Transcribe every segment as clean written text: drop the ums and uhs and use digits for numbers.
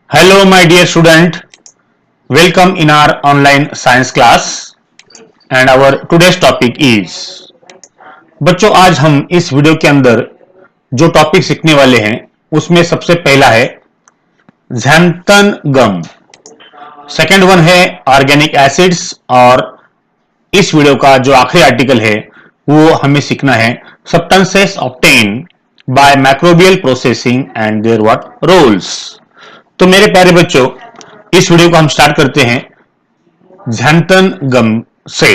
Hello, my dear student. Welcome in our online science class. And our today's topic is बच्चों आज हम इस video के अंदर जो टॉपिक सीखने वाले हैं उसमें सबसे पहला है ज़ैंथन गम, सेकेंड वन है ऑर्गेनिक एसिड्स और इस वीडियो का जो आखिरी आर्टिकल है वो हमें सीखना है substances obtain by microbial processing and their what roles. तो मेरे प्यारे बच्चों इस वीडियो को हम स्टार्ट करते हैं ज़ैंथन गम से।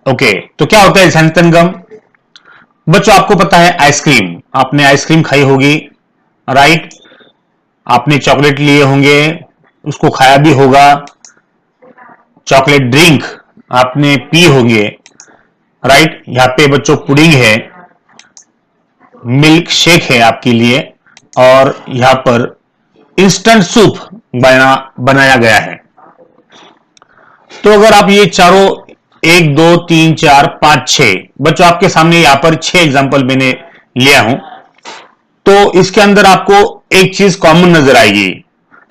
ओके, तो क्या होता है ज़ैंथन गम? बच्चों आपको पता है आइसक्रीम, आपने आइसक्रीम खाई होगी, राइट? आपने चॉकलेट लिए होंगे, उसको खाया भी होगा, चॉकलेट ड्रिंक आपने पी होंगे, राइट? यहाँ पे बच्चों पुडिंग है, मिल्क शेक है आपके लिए और यहाँ पर इंस्टेंट सूप बनाया गया है। तो अगर आप ये चारों 1 2 3 4 5 6 बच्चों आपके सामने यहां पर 6 एग्जांपल मैंने लिया हूं, तो इसके अंदर आपको एक चीज कॉमन नजर आएगी।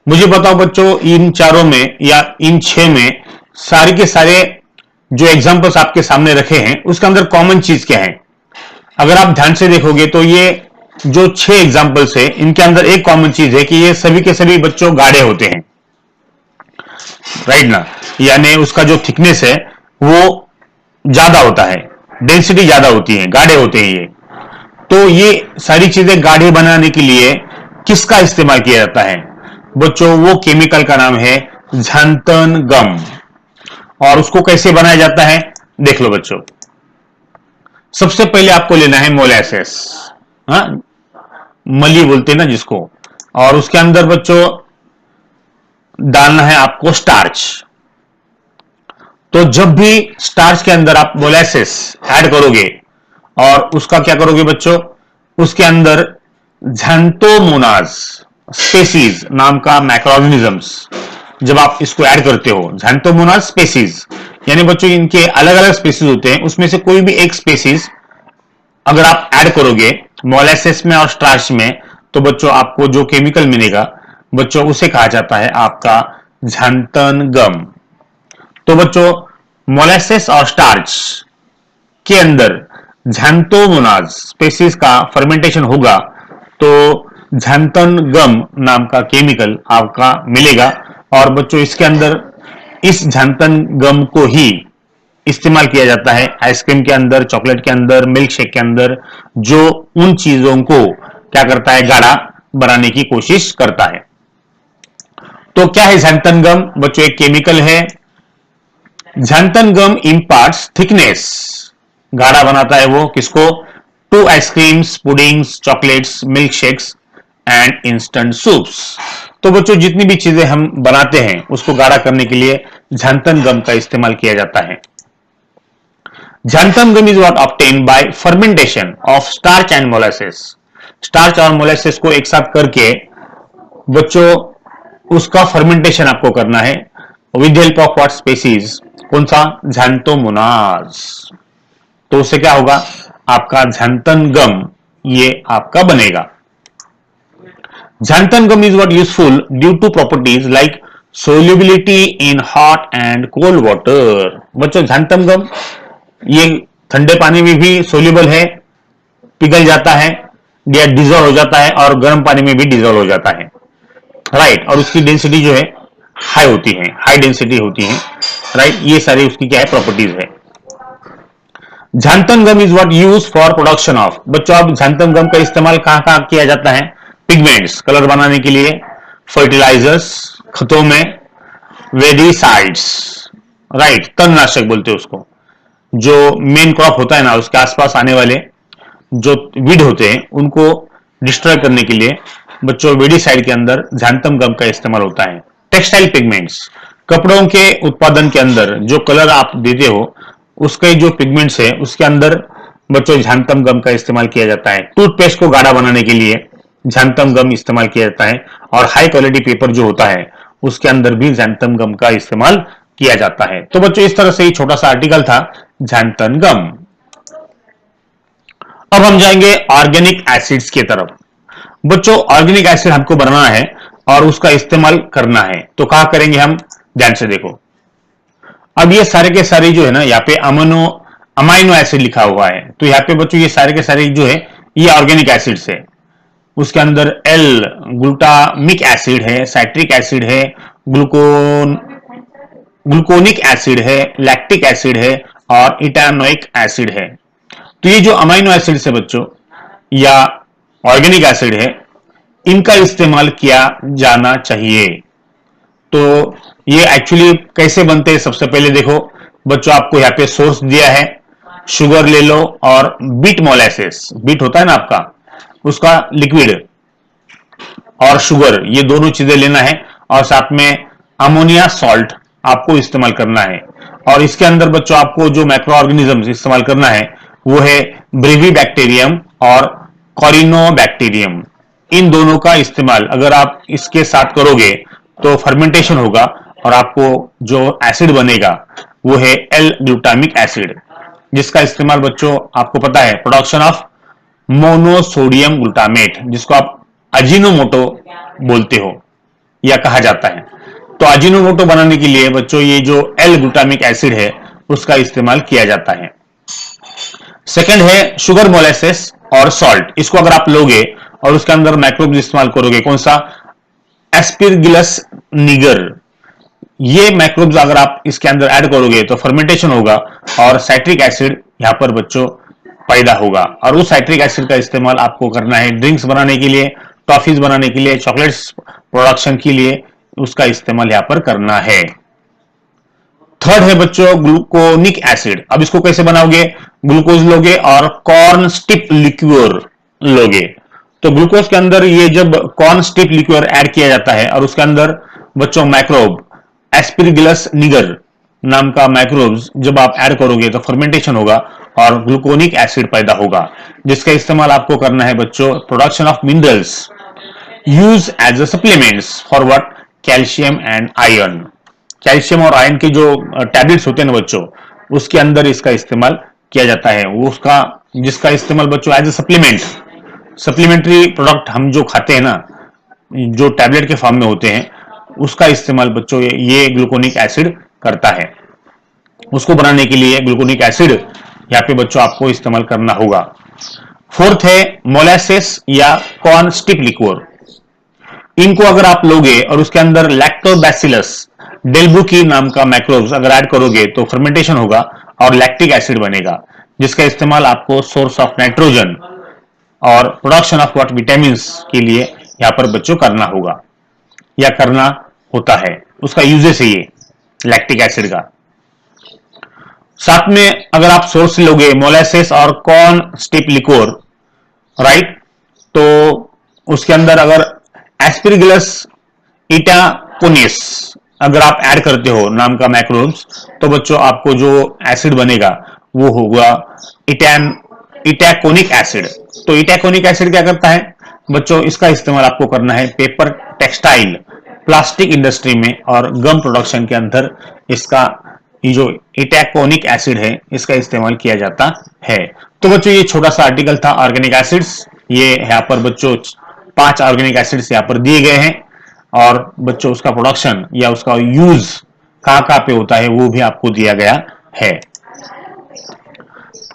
मुझे बताओ बच्चों इन चारों में या इन 6 में सारे के सारे जो एग्जांपल्स आपके सामने रखे हैं उसके अंदर कॉमन चीज क्या है? अगर आप ध्यान से देखोगे तो ये जो 6 एग्जांपल्स है इनके अंदर एक कॉमन चीज है कि ये सभी के सभी बच्चों गाढ़े होते हैं, राइट ना? यानी उसका जो थिकनेस है वो ज्यादा होता है, डेंसिटी ज्यादा होती है, गाढ़े होते हैं ये। तो ये सारी चीजें गाढ़े बनाने के लिए किसका इस्तेमाल किया जाता है बच्चों? वो केमिकल का नाम है ज़ैंथन गम। और उसको कैसे बनाया जाता है देख लो बच्चों। सबसे पहले आपको लेना है मोलासेस, हाँ मली बोलते हैं ना जिसको, और उसके अंदर बच्चों डालना है आपको स्टार्च। तो जब भी स्टार्च के अंदर आप मोलासेस ऐड करोगे और उसका क्या करोगे बच्चों, उसके अंदर ज़ैंथोमोनास स्पेसीज नाम का मैक्रोऑर्गेनिजम्स जब आप इसको ऐड करते हो, ज़ैंथोमोनास स्पेसीज यानी बच्चों इनके अलग अलग स्पेसीज होते हैं, उसमें से कोई भी एक स्पेसीज अगर आप ऐड करोगे मोलासेस में और स्टार्च में तो बच्चों आपको जो केमिकल मिलेगा बच्चों उसे कहा जाता है आपका ज़ैंथन गम। तो बच्चों मोलासेस और स्टार्च के अंदर ज़ैंथोमोनास स्पेसीज का फर्मेंटेशन होगा तो ज़ैंथन गम नाम का केमिकल आपका मिलेगा। और बच्चों इसके अंदर इस ज़ैंथन गम को ही इस्तेमाल किया जाता है आइसक्रीम के अंदर, चॉकलेट के अंदर, मिल्क शेक के अंदर, जो उन चीजों को क्या करता है गाढ़ा बनाने की कोशिश करता है। तो क्या है ज़ैंथन गम बच्चों? एक केमिकल है। ज़ैंथन गम इम्पार्ट्स थिकनेस, गाढ़ा बनाता है वो किसको? To ice creams, puddings, chocolates, milk shakes and instant soups. तो बच्चों जितनी भी चीजें हम बनाते हैं उसको गाढ़ा करने के लिए ज़ैंथन गम का इस्तेमाल किया जाता है। Xanthan gum is what obtained by fermentation of starch and molasses. Starch और मोलासेस को एक साथ करके बच्चों उसका फर्मेंटेशन आपको करना है with help of what species? कौन सा? ज़ैंथोमोनास। तो उससे क्या होगा? आपका ज़ैंथन गम ये आपका बनेगा। Xanthan gum is what useful due to properties like solubility in hot and cold water. बच्चों ज़ैंथन गम ये ठंडे पानी में भी सोल्यूबल है, पिघल जाता है या डिजोल्व हो जाता है, और गर्म पानी में भी डिजोल्व हो जाता है, राइट? और उसकी डेंसिटी जो है हाई होती है, हाई डेंसिटी होती है, राइट? ये सारी उसकी क्या है प्रॉपर्टीज है। Xanthan gum is what use for production of, बच्चों अब ज़ैंथन गम का इस्तेमाल कहां कहां किया जाता है? पिगमेंट्स, कलर बनाने के लिए, फर्टिलाइजर्स, खतों में, वेडिसाइड्स, राइट? तणनाशक बोलते हैं उसको। जो मेन क्रॉप होता है ना उसके आसपास आने वाले जो वीड होते हैं उनको डिस्ट्रॉय करने के लिए बच्चों वेडिसाइड के अंदर ज़ैंथन गम का इस्तेमाल होता है। टेक्सटाइल पिगमेंट्स, कपड़ों के उत्पादन के अंदर जो कलर आप देते हो उसके जो पिगमेंट्स है उसके अंदर बच्चों ज़ैंथन गम का इस्तेमाल किया जाता है। टूथपेस्ट को गाढ़ा बनाने के लिए ज़ैंथन गम इस्तेमाल किया जाता है, और हाई क्वालिटी पेपर जो होता है उसके अंदर भी ज़ैंथन गम का इस्तेमाल किया जाता है। तो बच्चों इस तरह से ही छोटा सा आर्टिकल था ज़ैंथन गम। अब हम जाएंगे ऑर्गेनिक एसिड्स की तरफ। बच्चों ऑर्गेनिक एसिड हमको बनाना है और उसका इस्तेमाल करना है, तो कहा करेंगे हम, ध्यान से देखो। अब ये सारे के सारे जो है ना, यहाँ पे अमाइनो एसिड लिखा हुआ है, तो यहाँ पे बच्चों ये सारे के सारे जो है ये ऑर्गेनिक एसिड्स है। उसके अंदर एल ग्लूटामिक एसिड है, साइट्रिक एसिड है, ग्लूकोनिक एसिड है, लैक्टिक एसिड है और इटानोइक एसिड है। तो ये जो अमाइनो एसिड है बच्चों या ऑर्गेनिक एसिड है, इनका इस्तेमाल किया जाना चाहिए। तो ये एक्चुअली कैसे बनते हैं, सबसे पहले देखो बच्चों, आपको यहाँ पे सोर्स दिया है, शुगर ले लो और बीट मोलेसिस, बीट होता है ना आपका, उसका लिक्विड और शुगर, ये दोनों चीजें लेना है और साथ में अमोनिया सॉल्ट आपको इस्तेमाल करना है। और इसके अंदर बच्चों आपको जो माइक्रो ऑर्गेनिज्म इस्तेमाल करना है वो है ब्रेविबैक्टीरियम और कॉरिनोबैक्टीरियम। इन दोनों का इस्तेमाल अगर आप इसके साथ करोगे तो फर्मेंटेशन होगा और आपको जो एसिड बनेगा वो है एल ग्लूटामिक एसिड, जिसका इस्तेमाल बच्चों आपको पता है प्रोडक्शन ऑफ मोनोसोडियम ग्लूटामेट, जिसको आप अजीनोमोटो बोलते हो या कहा जाता है। तो अजीनोमोटो बनाने के लिए बच्चों ये जो एल ग्लूटामिक एसिड है उसका इस्तेमाल किया जाता है। सेकंड है शुगर मोलेसेस और सॉल्ट। इसको अगर आप लोगे और उसके अंदर माइक्रोब्स इस्तेमाल करोगे, कौन सा, एस्पिरगिलस निगर, ये माइक्रोब्स अगर आप इसके अंदर ऐड करोगे तो फर्मेंटेशन होगा और साइट्रिक एसिड यहां पर बच्चों पैदा होगा। और उस साइट्रिक एसिड का इस्तेमाल आपको करना है ड्रिंक्स बनाने के लिए, टॉफीज बनाने के लिए, चॉकलेट्स प्रोडक्शन के लिए, उसका इस्तेमाल यहां पर करना है। थर्ड है बच्चों ग्लूकोनिक एसिड। अब इसको कैसे बनाओगे, ग्लूकोज लोगे और कॉर्न स्टिप लिक्योर लोगे। तो ग्लूकोज के अंदर ये जब कॉर्न स्टिप लिक्योर ऐड किया जाता है और उसके अंदर बच्चों माइक्रोब एस्पिरगिलस निगर नाम का माइक्रोब्स जब आप ऐड करोगे तो फर्मेंटेशन होगा और ग्लूकोनिक एसिड पैदा होगा, जिसका इस्तेमाल आपको करना है बच्चों production of minerals use as a supplements for what, calcium and iron. Calcium और आयरन के जो टैबलेट्स होते हैं ना बच्चों, उसके अंदर इसका इस्तेमाल किया जाता है, वो उसका जिसका इस्तेमाल बच्चों as a supplement, supplementary product हम जो खाते हैं ना, जो टैबलेट के फॉर्म में होते हैं, उसका इस्तेमाल बच्चों ये ग्लूकोनिक एसिड करता है। उसको बनाने के लिए ग्लूकोनिक एसिड यहाँ पे बच्चों आपको इस्तेमाल करना होगा। फोर्थ है मोलासेस या कॉर्न स्टिप लिक्योर। इनको अगर आप लोगे और उसके अंदर लैक्टोबैसिलस डेल्ब्रुकी नाम का माइक्रोब्स अगर ऐड करोगे तो फर्मेंटेशन होगा और लैक्टिक एसिड बनेगा, जिसका इस्तेमाल आपको सोर्स ऑफ नाइट्रोजन और प्रोडक्शन ऑफ व्हाट विटामिन के लिए यहां पर बच्चों करना होगा या करना होता है। उसका यूजेस है ये लैक्टिक एसिड का। साथ में अगर आप सोर्स लोगे मोलासेस और कॉर्न स्टिप लिक्योर, राइट, तो उसके अंदर अगर एस्पिरगिलस इटाकोनिस अगर आप ऐड करते हो नाम का माइक्रोब्स, तो बच्चों आपको जो एसिड बनेगा वो होगा इटैकोनिक एसिड। तो इटैकोनिक एसिड क्या करता है बच्चों, इसका इस्तेमाल आपको करना है पेपर, टेक्सटाइल, प्लास्टिक इंडस्ट्री में और गम प्रोडक्शन के अंदर इसका ये जो इटैकोनिक एसिड है इसका इस्तेमाल किया जाता है। तो बच्चों ये छोटा सा आर्टिकल था ऑर्गेनिक एसिड्स। ये यहाँ पर बच्चों 5 ऑर्गेनिक एसिड्स यहाँ पर दिए गए हैं और बच्चों उसका प्रोडक्शन या उसका यूज कहां पे होता है वो भी आपको दिया गया है।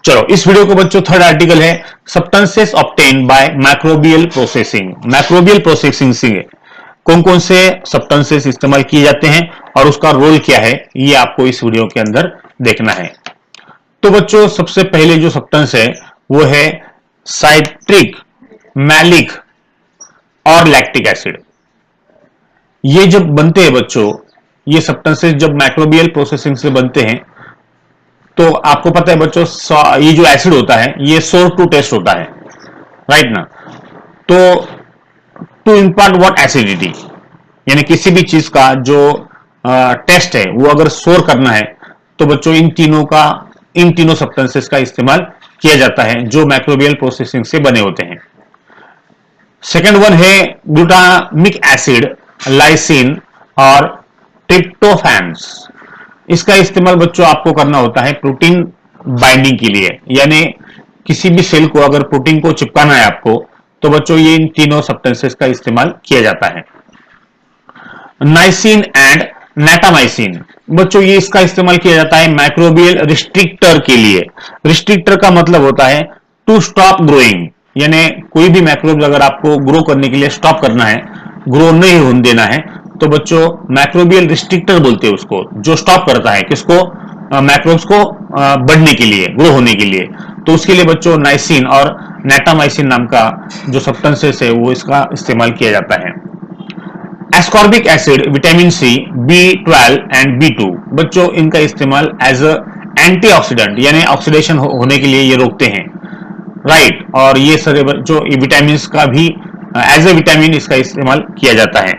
चलो इस वीडियो को बच्चों थर्ड आर्टिकल है substances obtain by microbial processing. Microbial processing से कौन कौन से सब्सटेंसेस इस्तेमाल किए जाते हैं और उसका रोल क्या है, ये आपको इस वीडियो के अंदर देखना है। तो बच्चों सबसे पहले जो सब्सटेंस है वो है साइट्रिक, मैलिक और लैक्टिक एसिड। ये जब बनते हैं बच्चों, ये सब्सटेंसेस जब माइक्रोबियल प्रोसेसिंग से बनते हैं तो आपको पता है बच्चों ये जो एसिड होता है ये सोर टू टेस्ट होता है, राइट ना। तो टू इंपार्ट व्हाट एसिडिटी, यानी किसी भी चीज का जो टेस्ट है वो अगर सोर करना है तो बच्चों इन तीनों सब्सटेंसेस का इस्तेमाल किया जाता है जो माइक्रोबियल प्रोसेसिंग से बने होते हैं। सेकेंड वन है ग्लूटामिक एसिड, लाइसिन और ट्रिप्टोफैन्स। इसका इस्तेमाल बच्चों आपको करना होता है प्रोटीन बाइंडिंग के लिए, यानी किसी भी सेल को अगर प्रोटीन को चिपकाना है आपको तो बच्चों ये इन तीनों सब्सटेंसेस का इस्तेमाल किया जाता है। नाइसिन एंड नेटामाइसिन, बच्चों ये इसका इस्तेमाल किया जाता है माइक्रोबियल रिस्ट्रिक्टर के लिए। रिस्ट्रिक्टर का मतलब होता है टू स्टॉप ग्रोइंग, यानी कोई भी माइक्रोब अगर आपको ग्रो करने के लिए स्टॉप करना है, ग्रो नहीं होने देना है, तो बच्चों माइक्रोबियल रिस्ट्रिक्टर बोलते हैं उसको, जो स्टॉप करता है किसको, माइक्रोब्स को बढ़ने के लिए, ग्रो होने के लिए। तो उसके लिए बच्चों नाइसिन और नेटामाइसिन नाम का जो सब्सटेंसेस है वो इसका इस्तेमाल किया जाता है। Ascorbic acid, vitamin C, B12 and B2, बच्चों इनका इस्तेमाल एज अ एंटीऑक्सीडेंट, यानी ऑक्सीडेशन होने के लिए ये रोकते हैं, राइट। और ये सारे जो विटामिन का भी एज ए विटामिन इसका इस्तेमाल किया जाता है।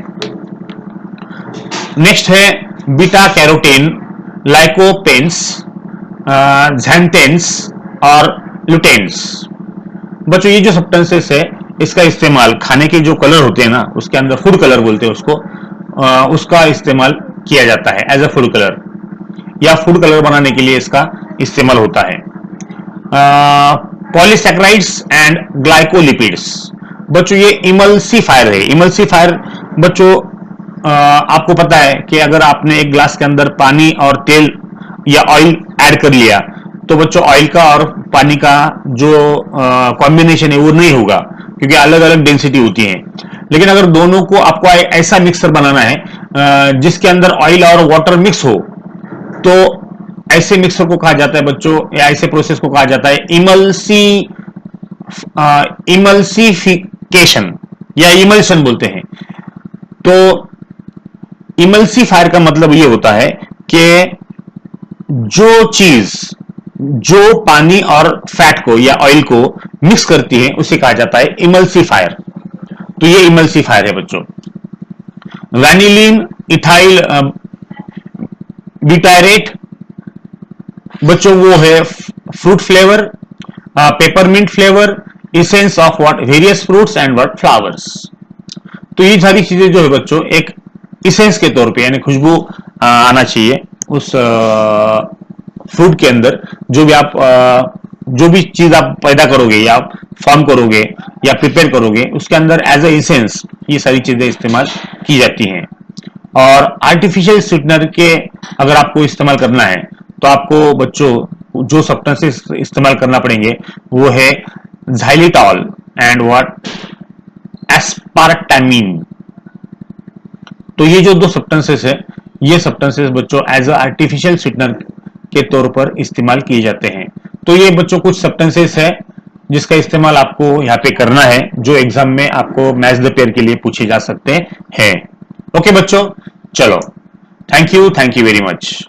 नेक्स्ट है बीटा कैरोटीन, लाइकोपेन्स, xanthans और लुटेन्स। बच्चों ये जो सब्सटेंसेस है इसका इस्तेमाल खाने के जो कलर होते हैं ना, उसके अंदर फूड कलर बोलते हैं उसको, उसका इस्तेमाल किया जाता है एज अ फूड कलर, या फूड कलर बनाने के लिए इसका इस्तेमाल होता है। पॉलीसैकेराइड्स एंड ग्लाइकोलिपिड्स, बच्चों ये इमल्सिफायर है। इमल्सिफायर बच्चों आपको पता है कि अगर आपने एक ग्लास के अंदर पानी और तेल या ऑयल ऐड कर लिया, तो बच्चों ऑयल का और पानी का जो कॉम्बिनेशन है वो नहीं होगा, क्योंकि अलग अलग डेंसिटी होती है। लेकिन अगर दोनों को आपको ऐसा मिक्सर बनाना है जिसके अंदर ऑयल और वाटर मिक्स हो, तो ऐसे मिक्सर को कहा जाता है बच्चों, या ऐसे प्रोसेस को कहा जाता है इमल्सिफिकेशन या इमल्शन बोलते हैं। तो इमल्सिफायर का मतलब ये होता है कि जो चीज जो पानी और फैट को या ऑयल को मिक्स करती है उसे कहा जाता है इमल्सिफायर। तो ये इमल्सिफायर है बच्चों। वैनिलीन इथाइल ब्यूटायरेट, बच्चों वो है fruit flavour, peppermint flavour, essence of what various fruits and what flowers. तो ये सारी चीजें जो है बच्चों एक इसेंस के तौर पे, यानी खुशबू आना चाहिए उस फ्रूट के अंदर। जो भी चीज आप पैदा करोगे या फॉर्म करोगे या प्रिपेयर करोगे, उसके अंदर एज ए इसेंस ये सारी चीजें इस्तेमाल की जाती हैं। और आर्टिफिशियल स्वीटनर के अगर आपको इस्तेमाल करना है, तो आपको बच्चों जो सब्सटेंसेस इस्तेमाल करना पड़ेंगे वो है xylitol एंड व्हाट एस्पार्टामिन। तो ये जो दो सब्सटेंसेस है, ये सब्सटेंसेस बच्चों एज अ आर्टिफिशियल स्वीटनर के तौर पर इस्तेमाल किए जाते हैं। तो ये बच्चों कुछ सब्सटेंसेस है जिसका इस्तेमाल आपको यहाँ पे करना है, जो एग्जाम में आपको मैच द पेयर के लिए पूछे जा सकते हैं। ओके बच्चों, चलो, थैंक यू वेरी मच।